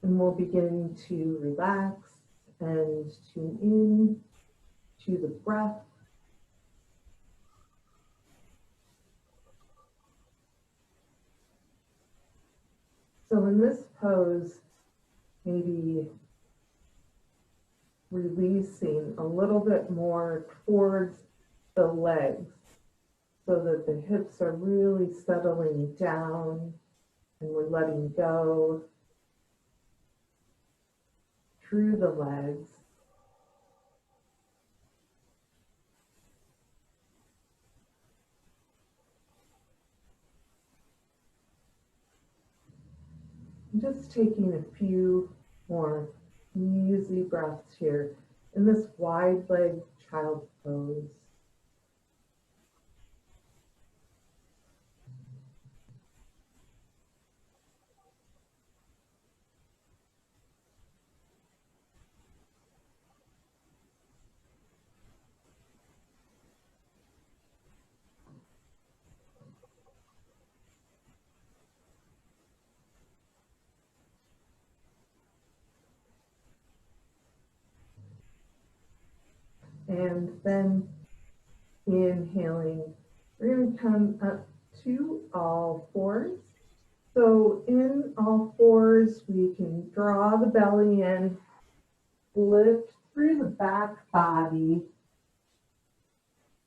And we'll begin to relax and tune in to the breath. So in this pose, maybe releasing a little bit more towards the legs so that the hips are really settling down and we're letting go through the legs. Just taking a few more easy breaths here in this wide leg child pose. And then inhaling, we're going to come up to all fours. So in all fours, we can draw the belly in, lift through the back body,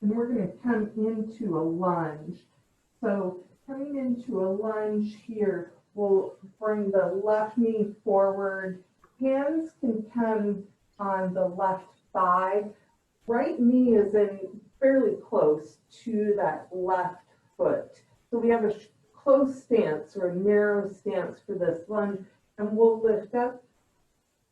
and we're going to come into a lunge. So coming into a lunge here, we'll bring the left knee forward. Hands can come on the left thigh. Right knee is in fairly close to that left foot. So we have a close stance or a narrow stance for this lunge, and we'll lift up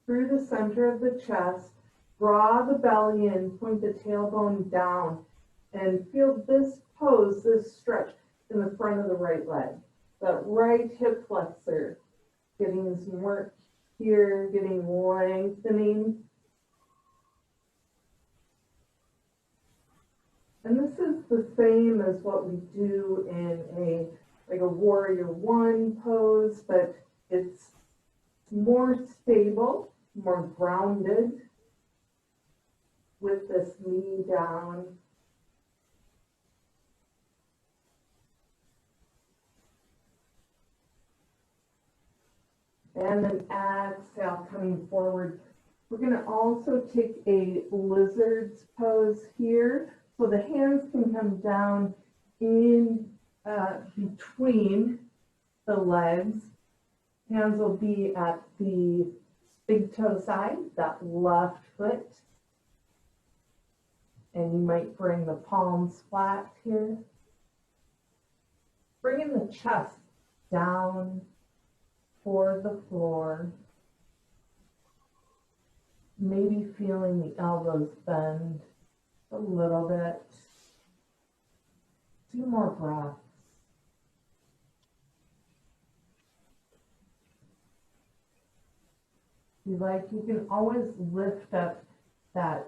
through the center of the chest, draw the belly in, point the tailbone down, and feel this pose, this stretch in the front of the right leg. That right hip flexor, getting some work here, getting lengthening. And this is the same as what we do in a warrior one pose, but it's more stable, more grounded with this knee down. And then exhale, coming forward. We're going to also take a lizard's pose here. So the hands can come down in between the legs. Hands will be at the big toe side, that left foot. And you might bring the palms flat here. Bringing the chest down toward the floor. Maybe feeling the elbows bend a little bit. 2 more breaths. If you like, you can always lift up that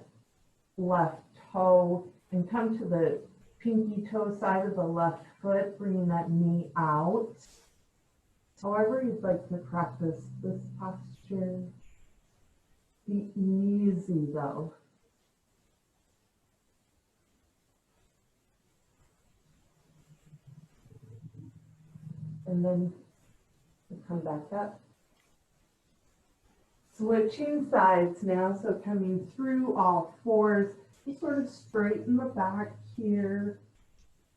left toe and come to the pinky toe side of the left foot, bringing that knee out. However you'd like to practice this posture. Be easy though. And then come back up. Switching sides now, so coming through all fours, you sort of straighten the back here,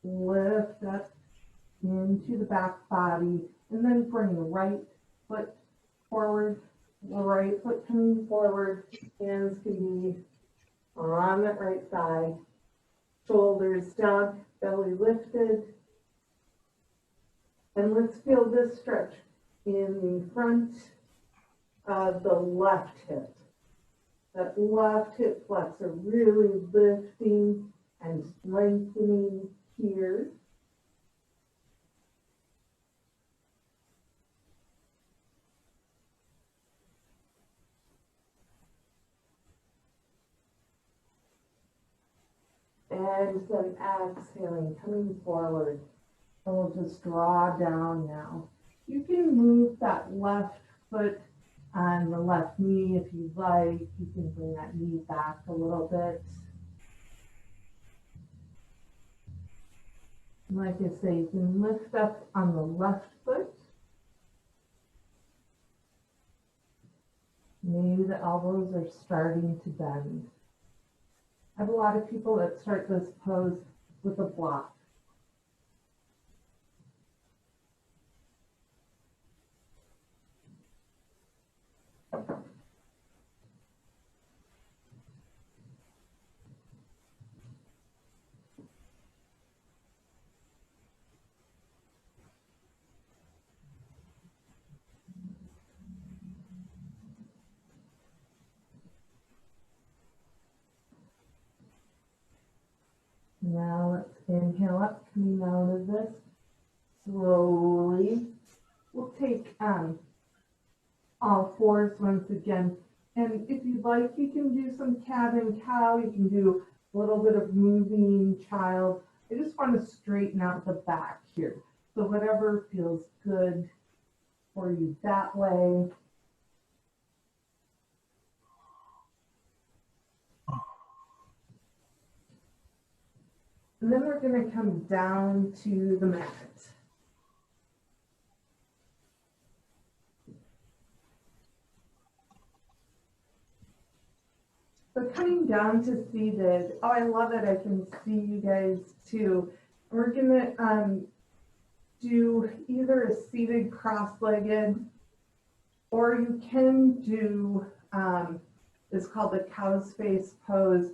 lift up into the back body, and then bring the right foot forward, the right foot coming forward, hands can be on that right side, shoulders down, belly lifted. And let's feel this stretch in the front of the left hip. That left hip flexor really lifting and lengthening here. And then exhaling, coming forward. And we'll just draw down now. You can move that left foot on the left knee if you'd like. You can bring that knee back a little bit. Like I say, you can lift up on the left foot. Maybe the elbows are starting to bend. I have a lot of people that start this pose with a block. Now let's inhale up, coming out of this slowly. We'll take all fours once again. And if you'd like, you can do some cat and cow. You can do a little bit of moving child. I just want to straighten out the back here. So whatever feels good for you that way. And then we're going to come down to the mat. So coming down to seated, oh, I love it. I can see you guys too. We're going to do either a seated cross-legged, or you can do, it's called the cow's face pose,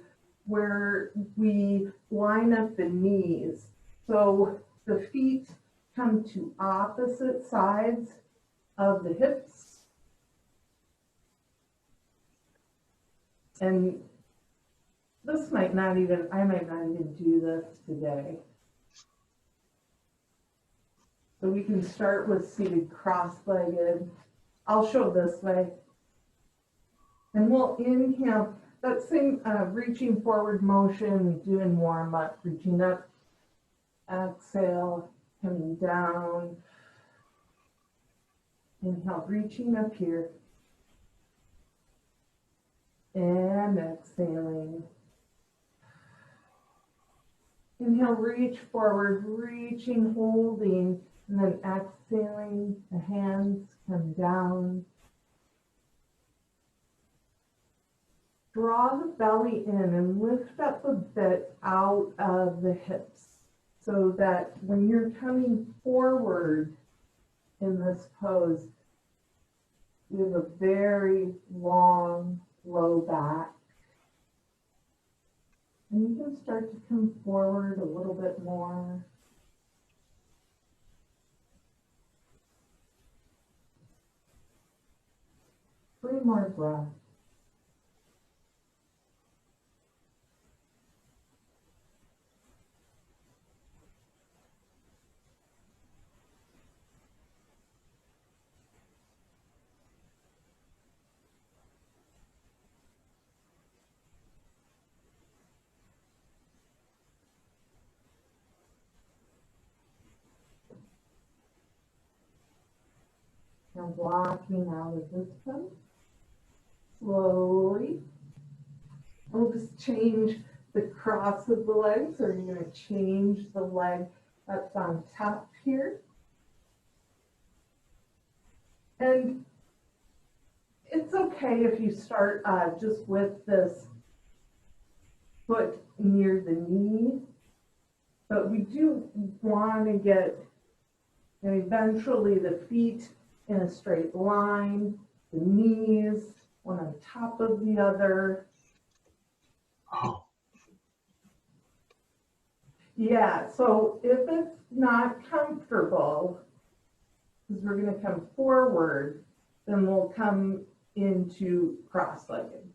where we line up the knees. So the feet come to opposite sides of the hips. And this might not even, I might not even do this today. So we can start with seated cross-legged. I'll show this way. And we'll inhale, that same reaching forward motion, doing warm up, reaching up, exhale, coming down. Inhale, reaching up here. And exhaling. Inhale, reach forward, reaching, holding, and then exhaling, the hands come down. Draw the belly in and lift up a bit out of the hips so that when you're coming forward in this pose, you have a very long low back. And you can start to come forward a little bit more. Three more breaths. And walking out of this pose slowly. We'll just change the cross of the legs, or you're going to change the leg that's on top here. And it's okay if you start just with this foot near the knee, but we do want to get, and eventually the feet in a straight line, the knees one on top of the other. Oh. Yeah, so if it's not comfortable, because we're going to come forward, then we'll come into cross-legged.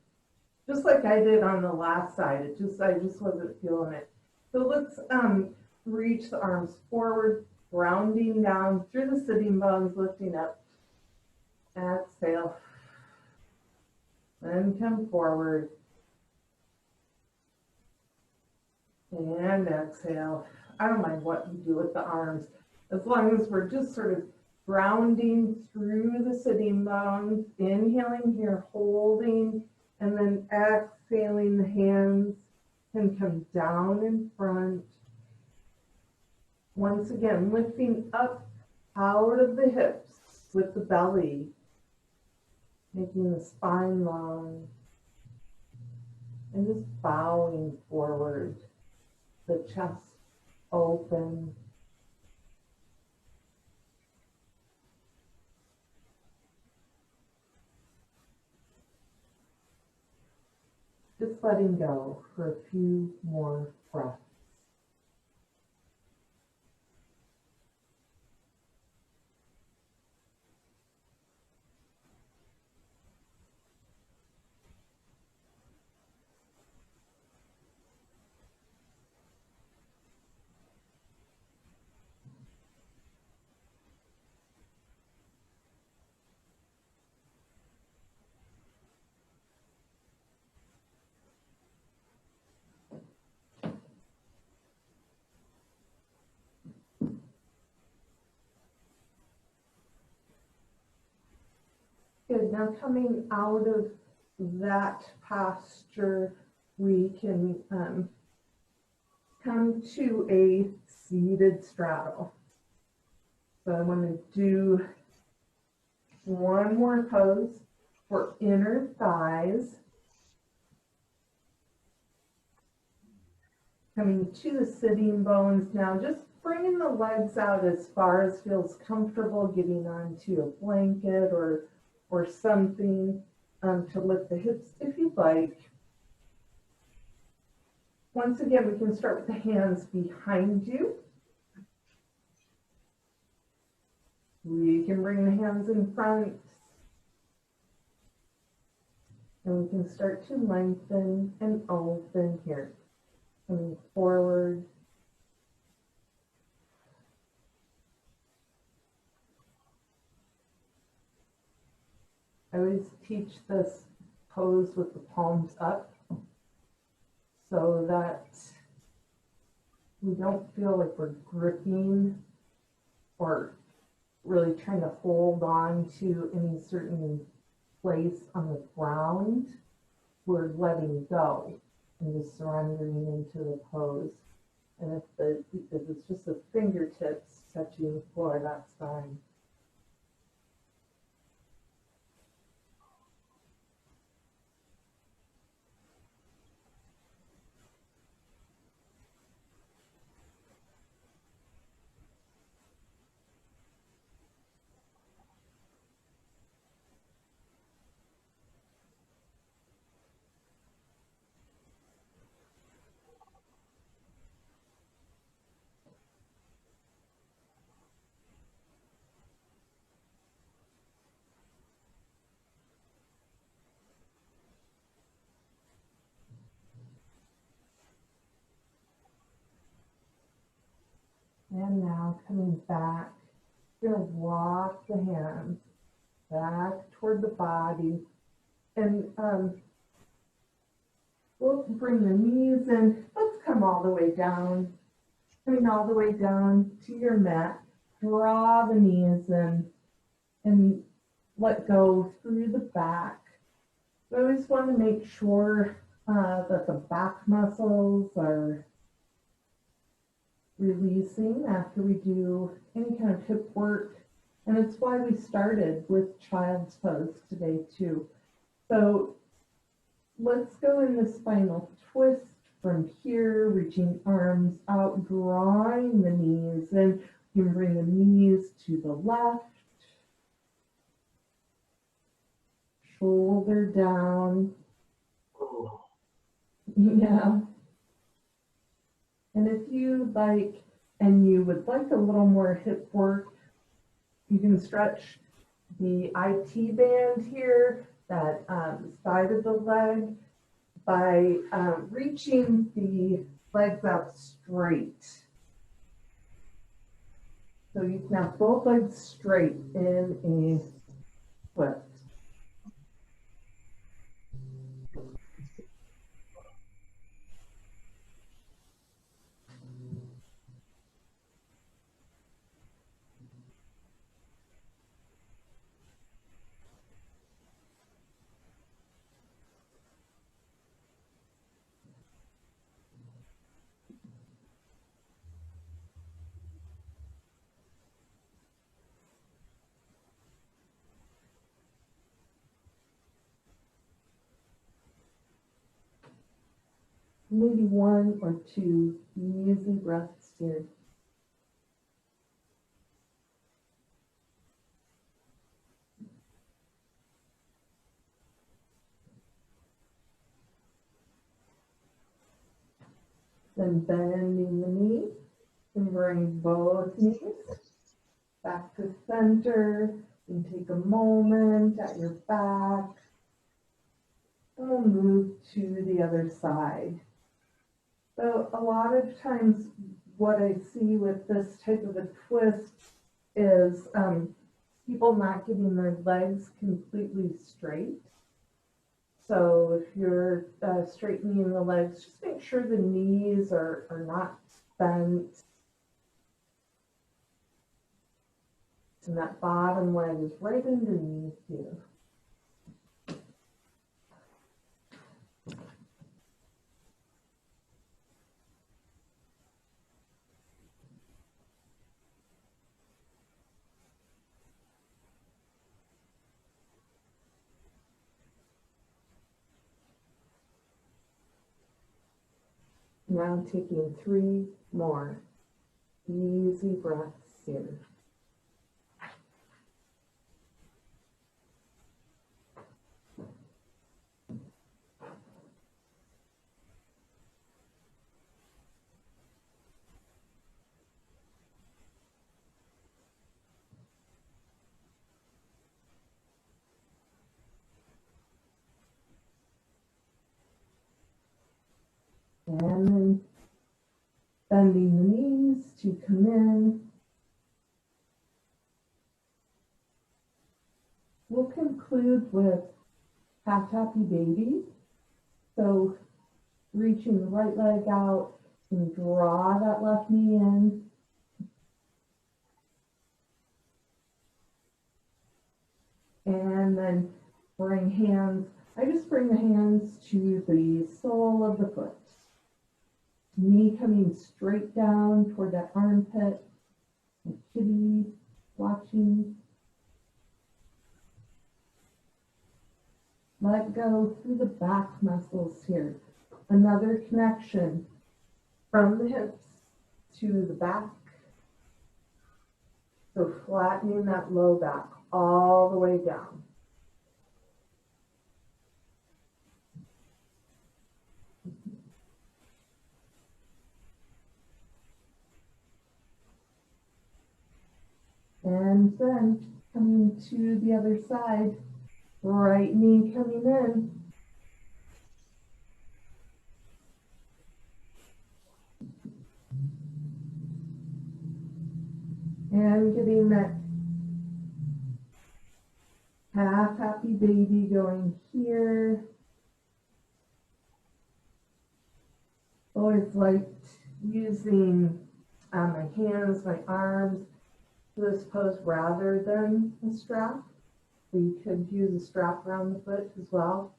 Just like I did on the last side, I just wasn't feeling it. So let's reach the arms forward, grounding down through the sitting bones, lifting up. Exhale. Then come forward. And exhale. I don't mind what you do with the arms, as long as we're just sort of grounding through the sitting bones, inhaling here, holding, and then exhaling. The hands can come down in front. Once again, lifting up out of the hips with the belly, making the spine long, and just bowing forward, the chest open. Just letting go for a few more breaths. Good. Now coming out of that posture, we can come to a seated straddle. So I want to do one more pose for inner thighs. Coming to the sitting bones now, just bringing the legs out as far as feels comfortable, getting onto a blanket or something to lift the hips if you'd like. Once again, we can start with the hands behind you. We can bring the hands in front. And we can start to lengthen and open here. Coming forward. I always teach this pose with the palms up so that we don't feel like we're gripping or really trying to hold on to any certain place on the ground. We're letting go and just surrendering into the pose. And if it's just the fingertips touching the floor, that's fine. And now coming back, you're going to walk the hands back toward the body. And we'll bring the knees in. Let's come all the way down. Coming all the way down to your mat. Draw the knees in and let go through the back. We always want to make sure that the back muscles are releasing after we do any kind of hip work. And it's why we started with child's pose today too. So let's go in the spinal twist from here, reaching arms out, drawing the knees in. You can bring the knees to the left, shoulder down. Yeah. And if you like, and you would like a little more hip work, you can stretch the IT band here, that side of the leg, by reaching the legs out straight. So you can have both legs straight in a twist. maybe 1 or 2 easy breaths here. Then bending the knee and bring both knees back to center, and take a moment at your back. And we'll move to the other side. So a lot of times what I see with this type of a twist is people not getting their legs completely straight. So if you're straightening the legs, just make sure the knees are not bent. And that bottom leg is right underneath you. Now taking 3 more easy breaths here. And then bending the knees to come in. We'll conclude with half happy baby. So reaching the right leg out and draw that left knee in. And then bring hands. I just bring the hands to the sole of the foot. Knee coming straight down toward that armpit. Kitty watching. Let go through the back muscles here. Another connection from the hips to the back. So flattening that low back all the way down. And then coming to the other side, right knee coming in. And getting that half happy baby going here. Always liked using my hands, my arms for this pose rather than a strap. We could use a strap around the foot as well.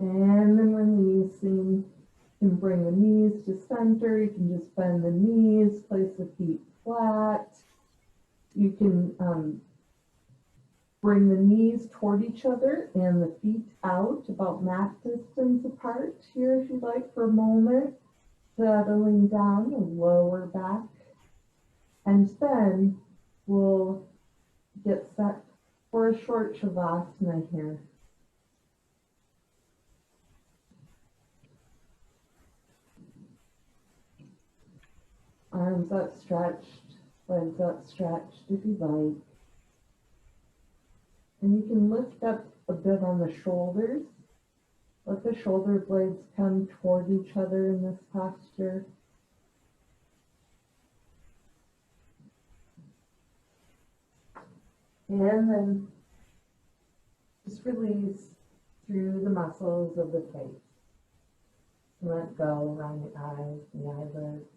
And then releasing, you can bring the knees to center. You can just bend the knees, place the feet flat. You can bring the knees toward each other and the feet out about mat distance apart here if you'd like for a moment. Settling down the lower back. And then we'll get set for a short shavasana here. Arms outstretched, legs outstretched if you like. And you can lift up a bit on the shoulders. Let the shoulder blades come toward each other in this posture. And then just release through the muscles of the face. Let go around the eyes, the eyelids.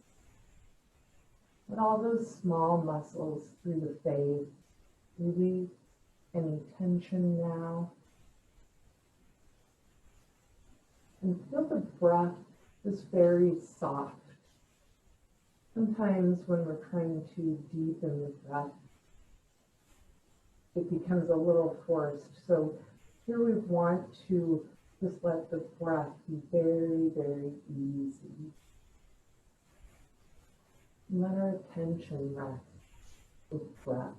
Let all those small muscles through the face release any tension now. And feel the breath is very soft. Sometimes when we're trying to deepen the breath, it becomes a little forced. So here we want to just let the breath be very, very easy. Let our attention rest with breath.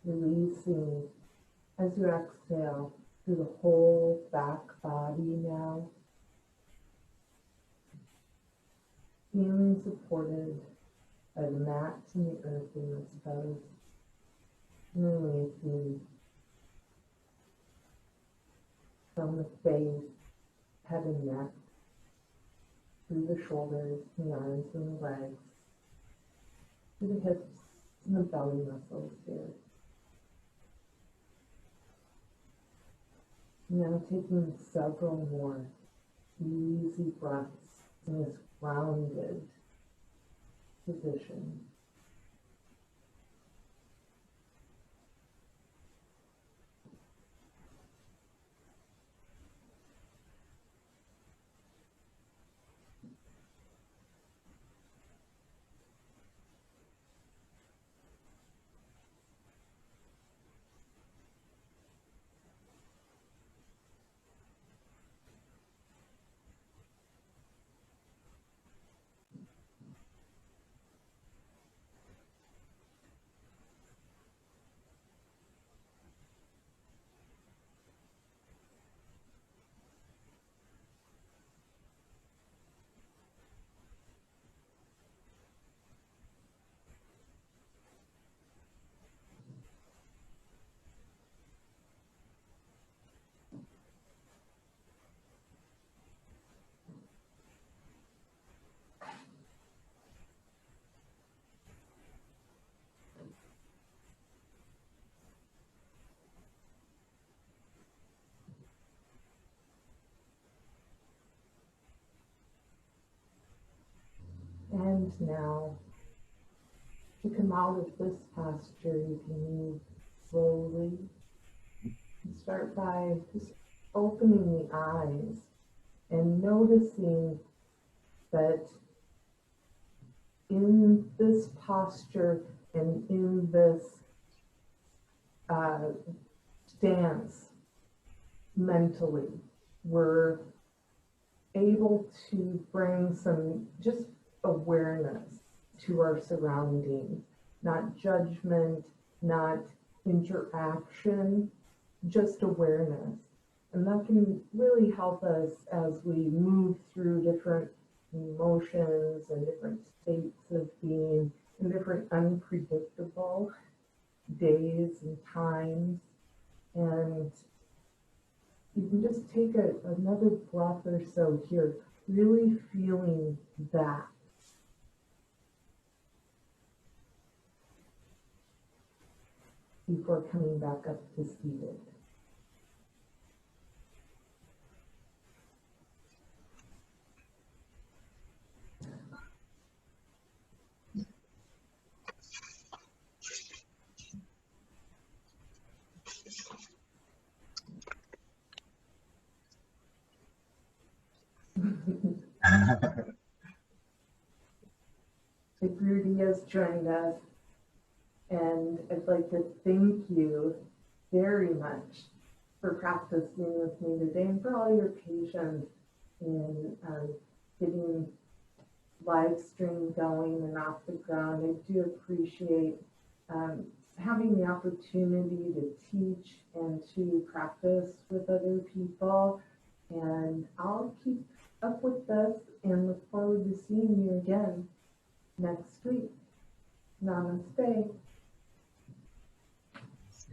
Releasing as you exhale through the whole back body now. Feeling supported by the mats and the earth in this pose. Releasing from the face, head and neck, through the shoulders, the arms and the legs, through the hips and the belly muscles here. Now taking several more easy breaths in this grounded position. And now, to come out of this posture, you can move slowly. And start by just opening the eyes and noticing that in this posture and in this stance mentally, we're able to bring some just awareness to our surroundings, not judgment, not interaction, just awareness. And that can really help us as we move through different emotions and different states of being in different unpredictable days and times. And you can just take another breath or so here, really feeling that. Before coming back up to seated. Big Rudy has joined us, and I'd like to thank you very much for practicing with me today and for all your patience in getting live stream going and off the ground. I do appreciate having the opportunity to teach and to practice with other people, and I'll keep up with this and look forward to seeing you again next week. Namaste.